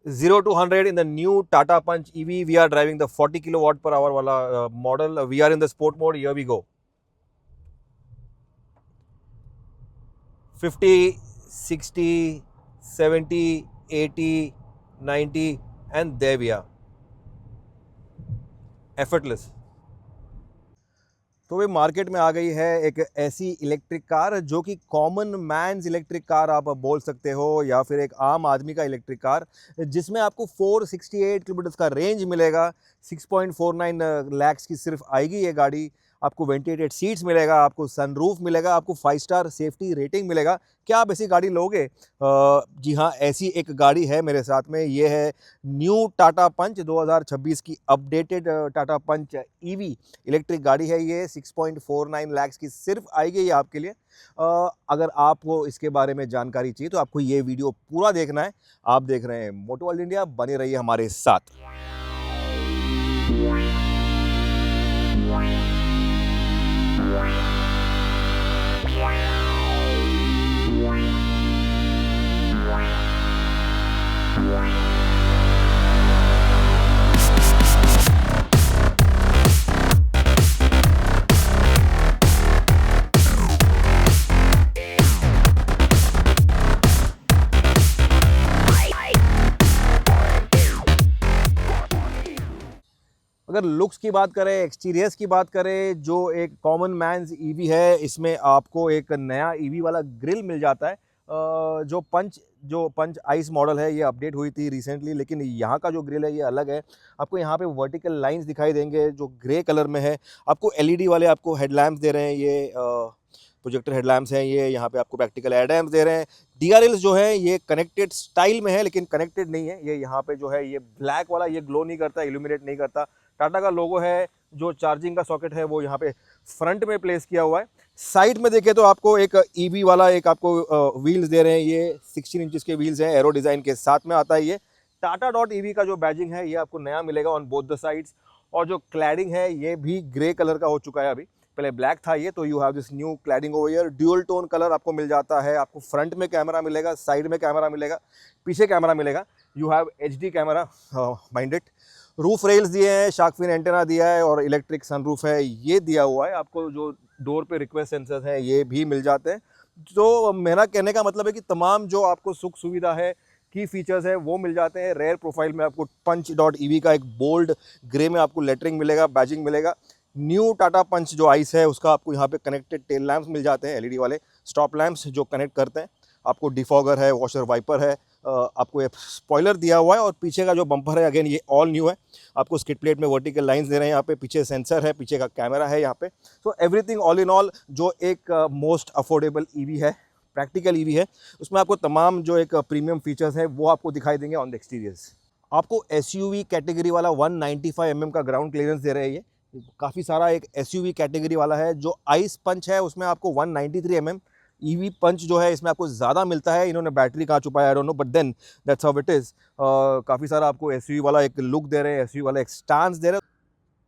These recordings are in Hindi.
0 to 100 in the new Tata Punch EV. We are driving the 40 kilowatt per hour wala model. We are in the sport mode. Here we go. 50, 60, 70, 80, 90 and there we are. Effortless. तो भाई मार्केट में आ गई है एक ऐसी इलेक्ट्रिक कार जो कि कॉमन मैन्स इलेक्ट्रिक कार आप बोल सकते हो या फिर एक आम आदमी का इलेक्ट्रिक कार जिसमें आपको 468 किलोमीटर का रेंज मिलेगा। 6.49 लाख की सिर्फ आएगी ये गाड़ी। आपको वेंटिलेटेड सीट्स मिलेगा, आपको सनरूफ मिलेगा, आपको 5 स्टार सेफ्टी रेटिंग मिलेगा। क्या आप ऐसी गाड़ी लोगे? जी हाँ, ऐसी एक गाड़ी है मेरे साथ में। ये है न्यू टाटा पंच 2026 की updated Tata Punch EV electric गाड़ी है। ये 6.49 लाख की सिर्फ आएगी ये आपके लिए। अगर आपको इसके बारे में जानकारी चाहिए तो आपको ये वीडियो पूरा देखना है। आप देख रहे हैं मोटो वर्ल्ड इंडिया, बने रहिए हमारे साथ। अगर लुक्स की बात करें, एक्सटीरियर्स की बात करें, जो एक कॉमन मैन्स ईवी है, इसमें आपको एक नया ईवी वाला ग्रिल मिल जाता है। जो पंच आइस मॉडल है ये अपडेट हुई थी रिसेंटली, लेकिन यहाँ का जो ग्रिल है ये अलग है। आपको यहाँ पे वर्टिकल लाइंस दिखाई देंगे जो ग्रे कलर में है। आपको एलईडी वाले आपको हेडलैम्प्स दे रहे हैं, ये प्रोजेक्टर हेडलैम्प्स हैं। ये यहाँ पे आपको प्रैक्टिकल एडैम्प्स दे रहे हैं। डीआरएल्स जो है ये कनेक्टेड स्टाइल में है, लेकिन कनेक्टेड नहीं है। ये यहाँ पे जो है ये ब्लैक वाला ये ग्लो नहीं करता, इल्यूमिनेट नहीं करता। टाटा का लोगो है। जो चार्जिंग का सॉकेट है वो यहाँ पे फ्रंट में प्लेस किया हुआ है। साइड में देखें तो आपको एक ईवी वाला एक आपको व्हील्स दे रहे हैं। ये 16 इंचेस के व्हील्स हैं, एरो डिज़ाइन के साथ में आता है। ये टाटा डॉट ईवी का जो बैजिंग है ये आपको नया मिलेगा ऑन बोथ द साइड्स। और जो क्लैडिंग है ये भी ग्रे कलर का हो चुका है, अभी पहले ब्लैक था ये, तो you have this new cladding over here. Dual tone colour आपको मिल जाता है। आपको फ्रंट में कैमरा मिलेगा, साइड में कैमरा मिलेगा, पीछे कैमरा मिलेगा। You have HD camera mind it. Roof rails दिए हैं, शार्क फिन एंटेना दिया है और इलेक्ट्रिक सनरूफ है ये दिया हुआ है। आपको जो डोर पे रिक्वेस्ट सेंसर्स हैं ये भी मिल जाते हैं। तो मेरा कहने का मतलब है कि तमाम जो आपको सुख सुविधा है, की फीचर्स है वो मिल जाते हैं। रेयर प्रोफाइल में आपको पंच डॉट ईवी का एक बोल्ड ग्रे में आपको लेटरिंग मिलेगा, बैजिंग मिलेगा। न्यू टाटा पंच जो आइस है उसका आपको यहाँ पे कनेक्टेड टेल लैंप्स मिल जाते हैं, एलईडी वाले स्टॉप लैंप्स जो कनेक्ट करते हैं। आपको डिफॉगर है, वॉशर वाइपर है, आपको एक स्पॉइलर दिया हुआ है और पीछे का जो बम्पर है अगेन ये ऑल न्यू है। आपको स्किड प्लेट में वर्टिकल लाइंस दे रहे हैं, यहाँ पे पीछे सेंसर है, पीछे का कैमरा है यहाँ पे। So everything all in all जो एक मोस्ट अफोर्डेबल ईवी है, प्रैक्टिकल ईवी है, उसमें आपको तमाम जो एक प्रीमियम फीचर्स है वो आपको दिखाई देंगे ऑन द एक्सटीरियर्स। आपको एसयूवी कैटेगरी वाला 195 mm का ग्राउंड क्लियरेंस दे रहे हैं। ये काफ़ी सारा एक एसयूवी कैटेगरी वाला है। जो आइस पंच है उसमें आपको 193 mm, ईवी पंच जो है इसमें आपको ज़्यादा मिलता है। इन्होंने बैटरी कहाँ छुपाया I don't know, but then that's how it is. काफ़ी सारा आपको एसयूवी वाला एक लुक दे रहे हैं, एसयूवी वाला एक स्टांस दे रहे हैं।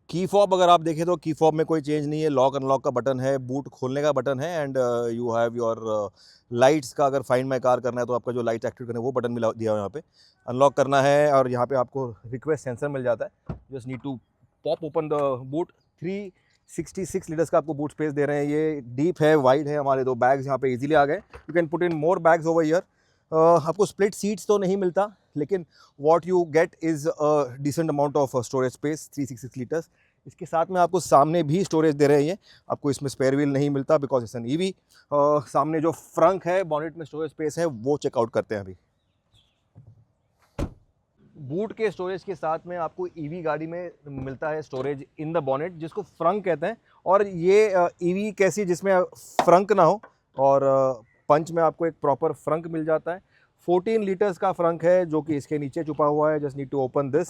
की फॉब अगर आप देखें तो की फॉब में कोई चेंज नहीं है। लॉक अनलॉक का बटन है, बूट खोलने का बटन है and you have your lights का अगर फाइंड माई कार करना है तो आपका जो लाइट एक्टिव करना है वो बटन मिला दिया हुआ है। यहाँ पे अनलॉक करना है और यहाँ पे आपको रिक्वेस्ट सेंसर मिल जाता है। Just need to pop open the boot. 366 litres का आपको बूट स्पेस दे रहे हैं। ये डीप है, वाइड है। हमारे 2 बैग्स यहाँ पे इजीली आ गए। You can put in more bags over here. आपको स्प्लिट सीट्स तो नहीं मिलता, लेकिन what you get is a decent amount of storage space, 366 litres. इसके साथ में आपको सामने भी स्टोरेज दे रहे हैं। ये आपको इसमें स्पेयर व्हील नहीं मिलता बिकॉज इट्स एन ईवी। सामने जो फ्रंक है, बॉनेट में स्टोरेज स्पेस है वो चेकआउट करते हैं अभी। बूट के स्टोरेज के साथ में आपको ईवी गाड़ी में मिलता है स्टोरेज इन द बॉनेट, जिसको फ्रंक कहते हैं। और ये ईवी कैसी जिसमें फ्रंक ना हो, और पंच में आपको एक प्रॉपर फ्रंक मिल जाता है। 14 लीटर्स का फ्रंक है जो कि इसके नीचे छुपा हुआ है। Just need to open this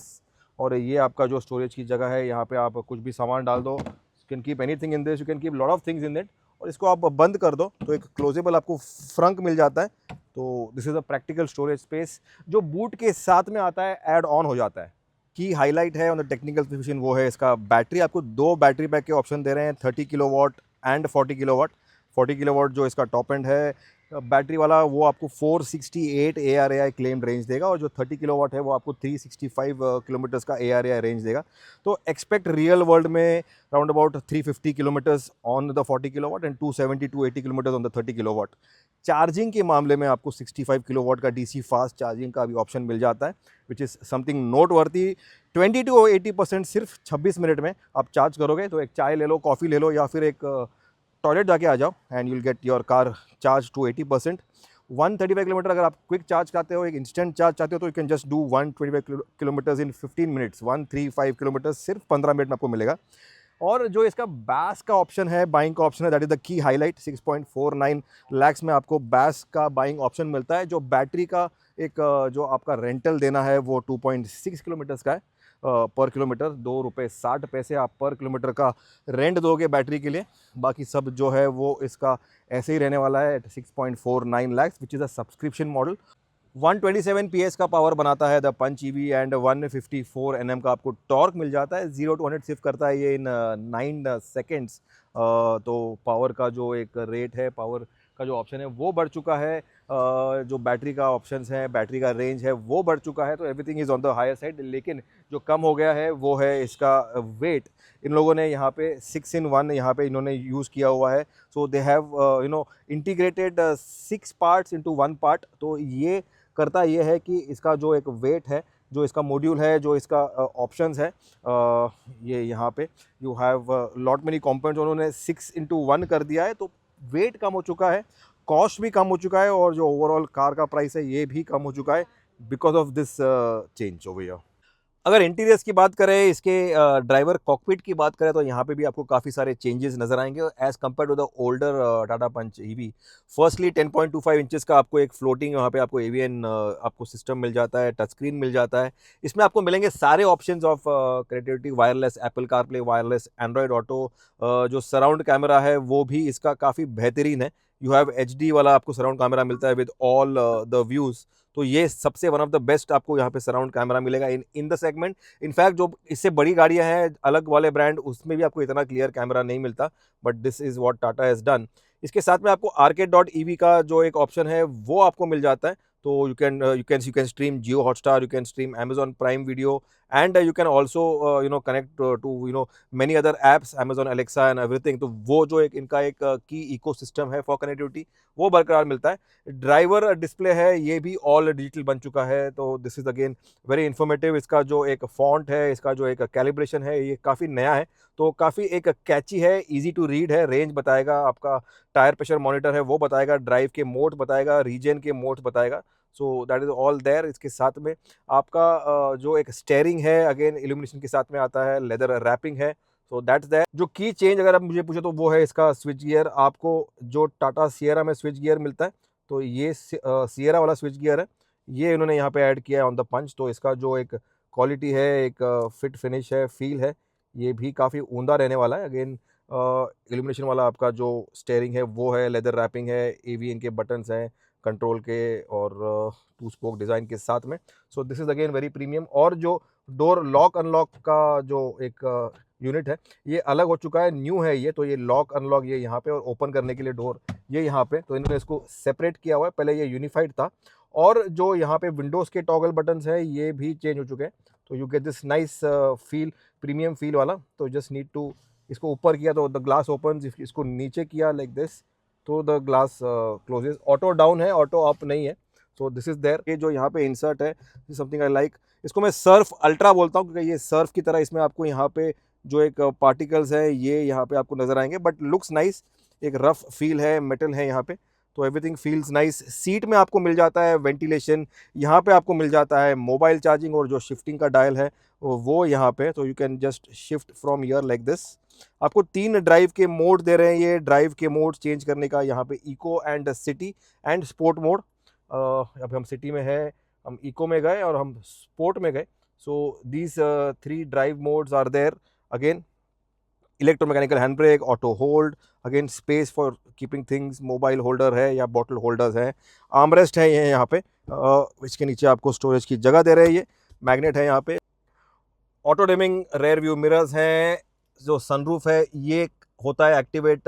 और ये आपका जो स्टोरेज की जगह है, यहाँ पे आप कुछ भी सामान डाल दो। You can keep anything in this, you can keep lot of things in it. और इसको आप बंद कर दो तो एक क्लोजेबल आपको फ्रंक मिल जाता है। तो this is a practical storage space जो बूट के साथ में आता है, ऐड ऑन हो जाता है। की हाईलाइट है ऑन द टेक्निकल स्पेसिफिकेशन वो है इसका बैटरी। आपको 2 बैटरी पैक के ऑप्शन दे रहे हैं, 30 किलोवाट एंड 40 किलोवाट। 40 किलोवाट जो इसका टॉप एंड है, बैटरी वाला वो आपको 468 ARAI क्लेम्ड रेंज देगा, और जो 30 किलोवाट है वो आपको 365 किलोमीटर्स का ARAI रेंज देगा। तो एक्सपेक्ट रियल वर्ल्ड में round about 350 kilometres on the 40 kilowatt and 270-280 kilometres on the 30 kilowatt. Charging के मामले में आपको 65 किलोवाट का DC फास्ट चार्जिंग का भी ऑप्शन मिल जाता है, which is something not worthy. 20 to 80% सिर्फ 26 मिनट में आप चार्ज करोगे। तो एक चाय ले लो, कॉफ़ी ले लो, या फिर एक टॉयलेट जाके आ जाओ and you will get your car charge to 80%। 135 kilometre अगर आप क्विक चार्ज चाहते हो, एक इंस्टेंट चार्ज चाहते हो, तो you can just do 125 kilometres in 15 minutes. 135 kilometre सिर्फ 15 मिनट में आपको मिलेगा। और जो इसका बैस का ऑप्शन है, बाइंग का ऑप्शन है, that is the key highlight. 6.49 lakhs में आपको बैस का बाइंग ऑप्शन मिलता है। जो बैटरी का एक जो आपका रेंटल देना है वो 2.6 किलोमीटर्स का है पर किलोमीटर। ₹2.60 आप पर किलोमीटर का रेंट दोगे बैटरी के लिए। बाकी सब जो है वो इसका ऐसे ही रहने वाला है at 6.49 lakhs, which is a subscription model. 127 PS का पावर बनाता है the Punch EV and 154 Nm का आपको टॉर्क मिल जाता है। 0 to 100 सिर्फ करता है ये इन 9 सेकेंड्स। तो पावर का जो एक रेट है, पावर का जो ऑप्शन है वो बढ़ चुका है। जो बैटरी का ऑप्शंस है, बैटरी का रेंज है वो बढ़ चुका है। तो everything is on the higher side. लेकिन जो कम हो गया है वो है इसका वेट। इन लोगों ने यहाँ पे 6-in-1 यहाँ पे इन्होंने यूज़ किया हुआ है। So they have integrated 6 parts into 1 part. तो ये करता ये है कि इसका जो एक वेट है, जो इसका मॉड्यूल है, जो इसका ऑप्शंस है, ये यहाँ पे you have lot many components उन्होंने 6-in-1 कर दिया है। तो वेट कम हो चुका है, कॉस्ट भी कम हो चुका है, और जो ओवरऑल कार का प्राइस है ये भी कम हो चुका है because of this change over here. अगर इंटीरियर्स की बात करें, इसके ड्राइवर कॉकपिट की बात करें, तो यहाँ पे भी आपको काफ़ी सारे चेंजेस नजर आएंगे as compared to the older Tata Punch EV. Firstly 10.25 inches का आपको एक फ्लोटिंग यहाँ पे आपको एवीएन आपको सिस्टम मिल जाता है, टच स्क्रीन मिल जाता है। इसमें आपको मिलेंगे सारे options of connectivity, wireless Apple CarPlay, wireless Android auto. जो सराउंड कैमरा है वो भी इसका काफ़ी बेहतरीन है। यू हैव HD वाला आपको सराउंड कैमरा मिलता है विद ऑल द व्यूज़। तो ये सबसे वन ऑफ द बेस्ट आपको यहाँ पे सराउंड कैमरा मिलेगा इन द सेगमेंट। इनफैक्ट जो इससे बड़ी गाड़ियाँ हैं अलग वाले ब्रांड, उसमें भी आपको इतना क्लियर कैमरा नहीं मिलता, but this is what Tata has done. इसके साथ में आपको arcade.ev का जो एक ऑप्शन है वो आपको मिल जाता है। तो you can stream Jio Hotstar, you can stream Amazon Prime Video, and you can also connect to many other apps, Amazon Alexa and everything। तो वो जो एक इनका एक की इकोसिस्टम है फॉर कनेक्टिविटी वो बरकरार मिलता है। ड्राइवर डिस्प्ले है ये भी ऑल डिजिटल बन चुका है। तो this is again very informative. इसका जो एक फॉन्ट है, इसका जो एक कैलिब्रेशन है, ये काफ़ी नया है, तो काफ़ी एक कैची है, इजी टू रीड है। रेंज बताएगा, आपका टायर प्रेशर मॉनिटर है वो बताएगा, ड्राइव के मोड बताएगा, रीजन के मोड बताएगा। So that is all there. इसके साथ में आपका जो एक स्टेयरिंग है अगेन इल्यूमिनेशन के साथ में आता है, लेदर रैपिंग है। So that's that. जो की चेंज अगर आप मुझे पूछे तो वो है इसका स्विच गियर। आपको जो टाटा सियरा में स्विच गियर मिलता है, तो ये सियरा वाला स्विच गियर है, ये इन्होंने यहाँ पे ऐड किया है ऑन द पंच। तो इसका जो एक क्वालिटी है, एक फिट फिनिश है, फील है, ये भी काफ़ी ऊंदा रहने वाला है। अगेन इल्यूमिनेशन वाला आपका जो स्टेयरिंग है वो है, लेदर रैपिंग है, एवीएन के बटन्स हैं कंट्रोल के, और 2 स्पोक डिज़ाइन के साथ में। So this is again very premium. और जो डोर लॉक अनलॉक का जो एक यूनिट है ये अलग हो चुका है, न्यू है ये। तो ये लॉक अनलॉक ये यहाँ पे, और ओपन करने के लिए डोर ये यहाँ पे, तो इन्होंने इसको सेपरेट किया हुआ है। पहले ये यूनिफाइड था। और जो यहाँ पे विंडोज़ के टॉगल बटन्स हैं ये भी चेंज हो चुके हैं। तो you get this nice feel, premium feel वाला। तो जस्ट नीड टू, इसको ऊपर किया तो द ग्लास ओपन, इसको नीचे किया लाइक दिस तो the glass closes. Auto down है, ऑटो अप नहीं है। So this is there. ये जो यहाँ पे इंसर्ट है, समथिंग आई लाइक। इसको मैं सर्फ अल्ट्रा बोलता हूँ क्योंकि ये सर्फ की तरह इसमें आपको यहाँ पे जो एक पार्टिकल्स है ये यहाँ पे आपको नजर आएंगे, बट लुक्स नाइस। एक रफ फील है, मेटल है यहाँ पे, तो एवरीथिंग फील्स नाइस। सीट में आपको मिल जाता है वेंटिलेशन, यहाँ पे आपको मिल जाता है मोबाइल चार्जिंग, और जो शिफ्टिंग का डायल है वो यहाँ पे। तो you can just shift from here like this. आपको 3 ड्राइव के मोड दे रहे हैं ये। ड्राइव के मोड चेंज करने का यहाँ पे eco and city and sport mode. अब हम सिटी में है, हम इको में गए और हम स्पोर्ट में गए। So these 3 drive modes are there. Again electromechanical hand brake, auto hold, again space for keeping things, mobile holder है या बॉटल होल्डर्स है, आर्मरेस्ट है ये यहाँ पे, इसके नीचे आपको स्टोरेज की जगह दे रहे हैं। ये मैग्नेट है यहाँ पे। Auto dimming rear view mirrors हैं। जो सनरूफ है ये होता है activate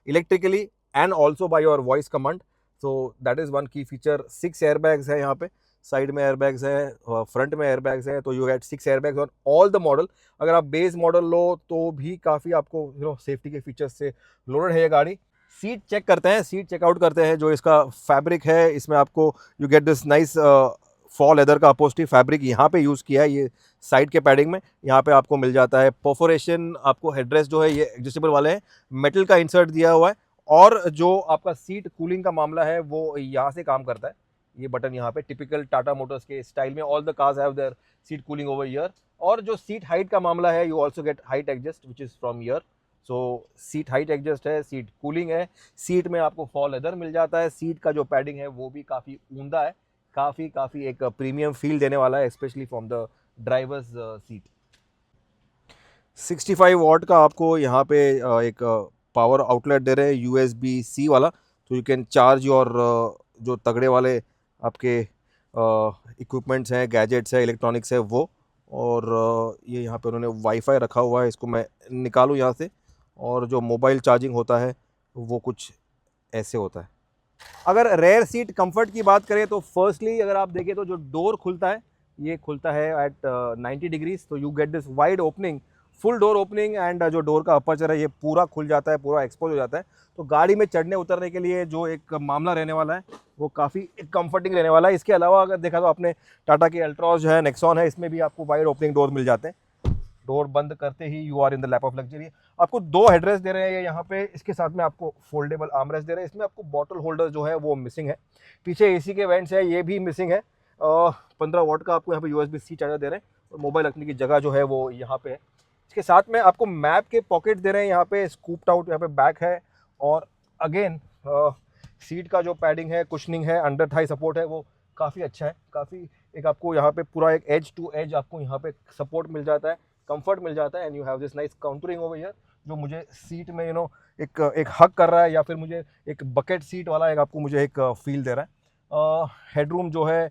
electrically and also by your voice command. तो दैट इज़ वन की फीचर। 6 एयरबैग्स है यहाँ पे, साइड में एयरबैग्स है, फ्रंट में एयरबैग्स है, तो you get 6 airbags on all the model. अगर आप बेस मॉडल लो तो भी काफ़ी आपको सेफ्टी के फीचर्स से लोडेड है ये गाड़ी। सीट चेक करते हैं, सीट चेकआउट करते हैं। जो इसका फैब्रिक है, इसमें आपको you get this nice fall leather का अपोस्टी फैब्रिक यहाँ पे यूज़ किया है, ये साइड के पैडिंग में यहाँ पे आपको मिल जाता है। परफोरेशन, आपको हेडरेस्ट जो है ये एडजस्टेबल वाले हैं, मेटल का इंसर्ट दिया हुआ है। और जो आपका सीट कूलिंग का मामला है वो यहाँ से काम करता है, ये बटन यहाँ पे टिपिकल टाटा मोटर्स के स्टाइल में all the cars have their seat cooling over year. और जो सीट हाइट का मामला है, you also get height adjust which is from year. So seat height adjust है, सीट कूलिंग है, सीट में आपको फॉल लेदर मिल जाता है। सीट का जो पैडिंग है वो भी काफ़ी ऊंदा है, काफ़ी एक प्रीमियम फील देने वाला है, specially from the drivers seat. 65 what का आपको यहाँ पे एक पावर आउटलेट दे रहे हैं, USB-C वाला, तो यू कैन चार्ज योर जो तगड़े वाले आपके इक्विपमेंट्स हैं, गैजेट्स है, इलेक्ट्रॉनिक्स है वो। और ये यहाँ पे उन्होंने वाईफाई रखा हुआ है, इसको मैं निकालूँ यहाँ से। और जो मोबाइल चार्जिंग होता है वो कुछ ऐसे होता है। अगर रेयर सीट कंफर्ट की बात करें तो फर्स्टली अगर आप देखें तो जो डोर खुलता है, ये खुलता है एट 90 डिग्रीज, तो you get this wide opening, full door opening. And जो डोर का अपर्चर है ये पूरा खुल जाता है, पूरा एक्सपोज हो जाता है। तो गाड़ी में चढ़ने उतरने के लिए जो एक मामला रहने वाला है वो काफ़ी कंफर्टिंग रहने वाला है। इसके अलावा अगर देखा तो आपने टाटा की अल्ट्रॉज है, नेक्सॉन है, इसमें भी आपको वाइड ओपनिंग डोर मिल जाते हैं। डोर बंद करते ही you are in the lap of luxury. आपको 2 हेडरेस्ट दे रहे हैं ये यहाँ पे, इसके साथ में आपको फोल्डेबल आर्मरेस्ट दे रहे हैं। इसमें आपको बॉटल होल्डर जो है वो मिसिंग है, पीछे एसी के वेंट्स है ये भी मिसिंग है। 15 वॉट का आपको यहाँ पे USB-C चार्जर दे रहे हैं, और मोबाइल रखने की जगह जो है वो यहाँ पे है। इसके साथ में आपको मैप के पॉकेट दे रहे हैं यहाँ पे, स्कूप्ड आउट यहाँ पे बैक है। और अगेन सीट का जो पैडिंग है, कुशनिंग है, अंडर थाई सपोर्ट है, वो काफ़ी अच्छा है। काफ़ी एक आपको यहाँ पे पूरा एक एज टू एज आपको यहाँ पे सपोर्ट मिल जाता है, कंफर्ट मिल जाता है। And you have this nice countering over here, जो मुझे सीट में एक हक कर रहा है, या फिर मुझे एक बकेट सीट वाला एक आपको मुझे एक फील दे रहा है। हेडरूम जो है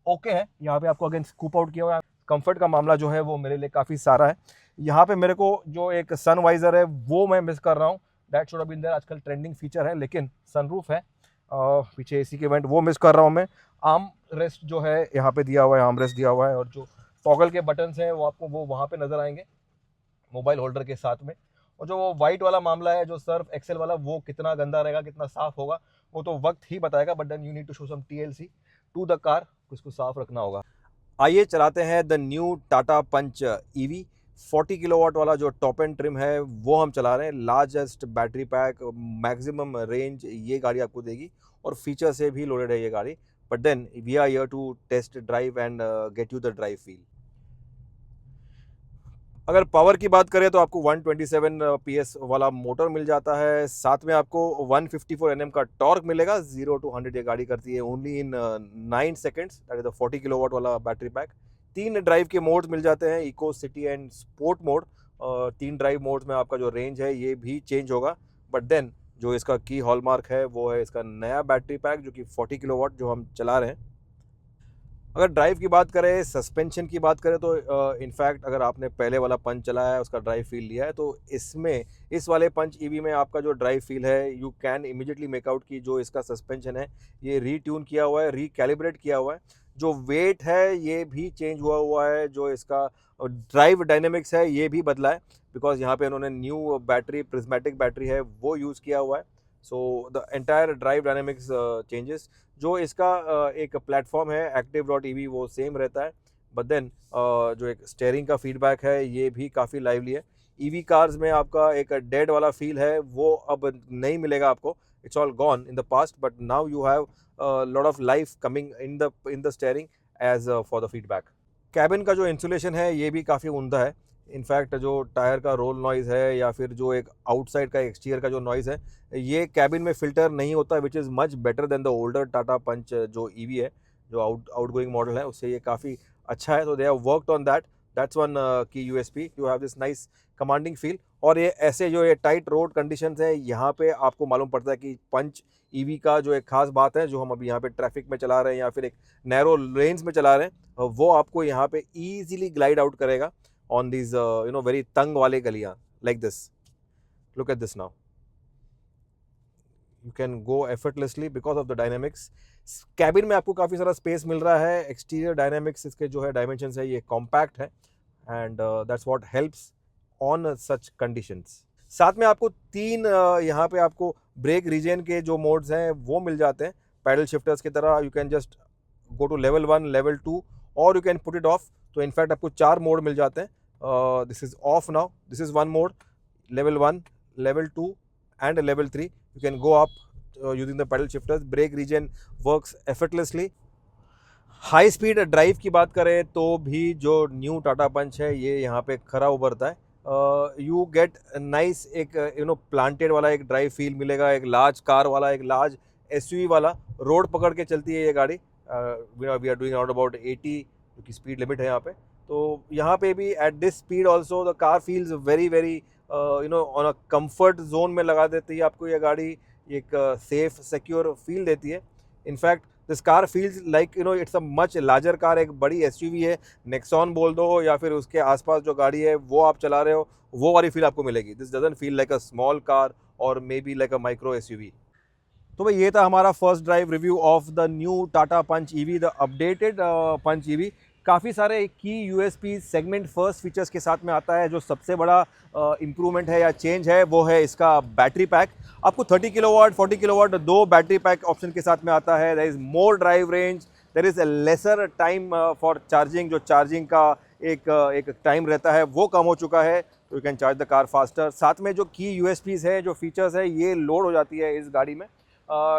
ओके है, यहाँ पे आपको अगेन स्कूप आउट किया हुआ है। कंफर्ट का मामला जो है वो मेरे लिए काफ़ी सारा है। यहाँ पे मेरे को जो एक सन वाइजर है वो मैं मिस कर रहा हूँ, that should have been there, आजकल ट्रेंडिंग फीचर है, लेकिन सनरूफ है, पीछे एसी के वेंट वो मिस कर रहा हूँ मैं। आर्म रेस्ट जो है यहाँ पे दिया हुआ है, आर्म रेस्ट दिया हुआ है, और जो टॉगल के बटन्स हैं वो आपको वो वहाँ पे नज़र आएंगे मोबाइल होल्डर के साथ में। और जो वो वाइट वाला मामला है, जो सर्फ एक्सेल वाला, वो कितना गंदा रहेगा, कितना साफ होगा, वो तो वक्त ही बताएगा। But then you need to show some TLC to the car, उसको साफ रखना होगा। आइए चलाते हैं the new Tata Punch EV। 40 kilowatt वाला जो टॉप एंड ट्रिम है वो हम चला रहे हैं। Largest battery pack, maximum range ये गाड़ी आपको देगी, और फीचर से भी लोडेड है ये गाड़ी। But then we are here to test drive and get you the drive feel. अगर पावर की बात करें तो आपको 127 PS वाला मोटर मिल जाता है, साथ में आपको 154 Nm का टॉर्क मिलेगा। 0 to 100 ये गाड़ी करती है only in 9 seconds, that is the 40 kilowatt वाला बैटरी पैक। 3 ड्राइव के मोड्स मिल जाते हैं, eco, city and sport mode. 3 drive modes में आपका जो रेंज है ये भी चेंज होगा। बट देन जो इसका की हॉलमार्क है वो है इसका नया बैटरी पैक, जो कि 40 किलोवाट जो हम चला रहे हैं। अगर ड्राइव की बात करें, सस्पेंशन की बात करें, तो इनफैक्ट अगर आपने पहले वाला पंच चलाया है, उसका ड्राइव फील लिया है, तो इसमें इस वाले पंच EV में आपका जो ड्राइव फील है, यू कैन इमीडिएटली मेकआउट की जो इसका सस्पेंशन है ये रीट्यून किया हुआ है, रिकैलिब्रेट किया हुआ है। जो वेट है ये भी चेंज हुआ है, जो इसका ड्राइव डायनेमिक्स है ये भी बदला है, बिकॉज यहाँ पे उन्होंने न्यू बैटरी, प्रिज्मेटिक बैटरी है वो यूज़ किया हुआ है। So the entire drive dynamics changes. जो इसका एक प्लेटफॉर्म है Active.ev वो सेम रहता है, बट देन जो एक स्टेयरिंग का फीडबैक है ये भी काफ़ी लाइवली है। EV कार्स में आपका एक डेड वाला फील है वो अब नहीं मिलेगा आपको, it's all gone in the past, but now you have lot of life coming in the steering as for the feedback. Cabin का जो इंसुलेशन है ये भी काफ़ी उम्दा है। इनफैक्ट जो टायर का रोल नॉइज़ है, या फिर जो एक आउटसाइड का एक्सटीरियर का जो नॉइज़ है, ये कैबिन में फ़िल्टर नहीं होता, which is much better than the older Tata Punch जो EV है, जो आउटगोइंग मॉडल है, उससे ये काफ़ी अच्छा है। तो they have worked on that, that's one की USP, you have this nice commanding feel. और ये ऐसे जो ये टाइट रोड कंडीशंस है, यहाँ पे आपको मालूम पड़ता है कि पंच EV का जो एक खास बात है, जो हम अभी यहाँ पे ट्रैफिक में चला रहे हैं या फिर एक नैरो लेन्स में चला रहे हैं, वो आपको यहाँ पे ईजिली ग्लाइड आउट करेगा on these very तंग वाले गलियां like this. Look at this now. You can go effortlessly because of the dynamics. Cabin में आपको काफ़ी सारा स्पेस मिल रहा है। एक्सटीरियर डायनेमिक्स इसके जो है डायमेंशन है ये कॉम्पैक्ट है and that's what helps on such conditions. साथ में आपको तीन यहाँ पे आपको ब्रेक रीजन के जो मोड्स हैं वो मिल जाते हैं पैडल शिफ्टर्स की तरह। You can just go to level 1, level 2 और you can put it off. तो इनफैक्ट आपको 4 मोड मिल जाते हैं। This is off now, this is 1 mode, level 1, level 2 and level 3। You can go up using the pedal shifters. Brake region works effortlessly. High speed drive की बात करें तो भी जो न्यू टाटा पंच है ये यहाँ पे खरा उभरता है। यू गेट नाइस एक प्लांटेड वाला एक ड्राइव फील मिलेगा, एक लार्ज कार वाला, एक लार्ज एसयूवी वाला। रोड पकड़ के चलती है ये गाड़ी। We are doing around about 80 जो कि स्पीड लिमिट है यहाँ पे। तो यहाँ पे भी at this speed also the car feels very very on a comfort zone में लगा देती है आपको ये गाड़ी। एक सेफ सिक्योर फील देती है। In fact this car feels like it's a much larger car. एक बड़ी एसयूवी है, नेक्सॉन बोल दो या फिर उसके आसपास जो गाड़ी है वो आप चला रहे हो, वो वाली फील आपको मिलेगी। This doesn't feel like a small car और maybe like a micro SUV. तो भाई ये था हमारा first drive review of the new Tata Punch EV, the updated Punch EV. काफ़ी सारे की यूएसपी सेगमेंट फर्स्ट फीचर्स के साथ में आता है। जो सबसे बड़ा इम्प्रूवमेंट है या चेंज है वो है इसका बैटरी पैक। आपको 30 किलोवाट 40 किलोवाट दो बैटरी पैक ऑप्शन के साथ में आता है। There is more drive range, there is a lesser time for charging. जो चार्जिंग का एक टाइम रहता है वो कम हो चुका है, तो you can charge the car faster. साथ में जो की यूएसपीज़ है, जो फीचर्स है, ये लोड हो जाती है इस गाड़ी में।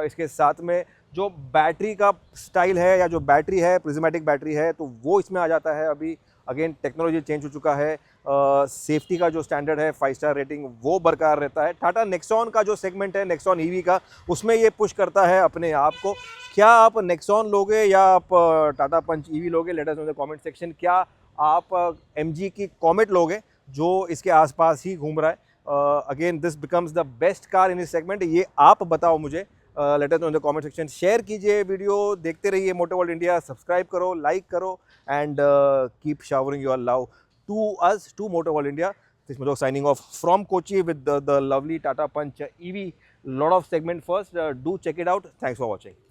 इसके साथ में जो बैटरी का स्टाइल है या जो बैटरी है, प्रिज्मेटिक बैटरी है, तो वो इसमें आ जाता है। अभी अगेन टेक्नोलॉजी चेंज हो चुका है। सेफ्टी का जो स्टैंडर्ड है 5 स्टार रेटिंग वो बरकरार रहता है। टाटा नेक्सॉन का जो सेगमेंट है नेक्सॉन ईवी का, उसमें ये पुश करता है अपने आप को। क्या आप नेक्सॉन लोगे या आप टाटा पंच ईवी लोगे? Let us know in the comment section. क्या आप एमजी की कॉमेट लोगे जो इसके आसपास ही घूम रहा है? Again this becomes the best car in इस सेगमेंट। ये आप बताओ मुझे। Let us know in the comment section. Share कीजिए वीडियो, देखते रहिए मोटो वर्ल्ड इंडिया। सब्सक्राइब करो, लाइक करो and keep showering your love to us, to Motor World India. This is Mojo signing off from Kochi with the lovely Tata Punch EV. Lot of segment first. Do check it out. Thanks for watching.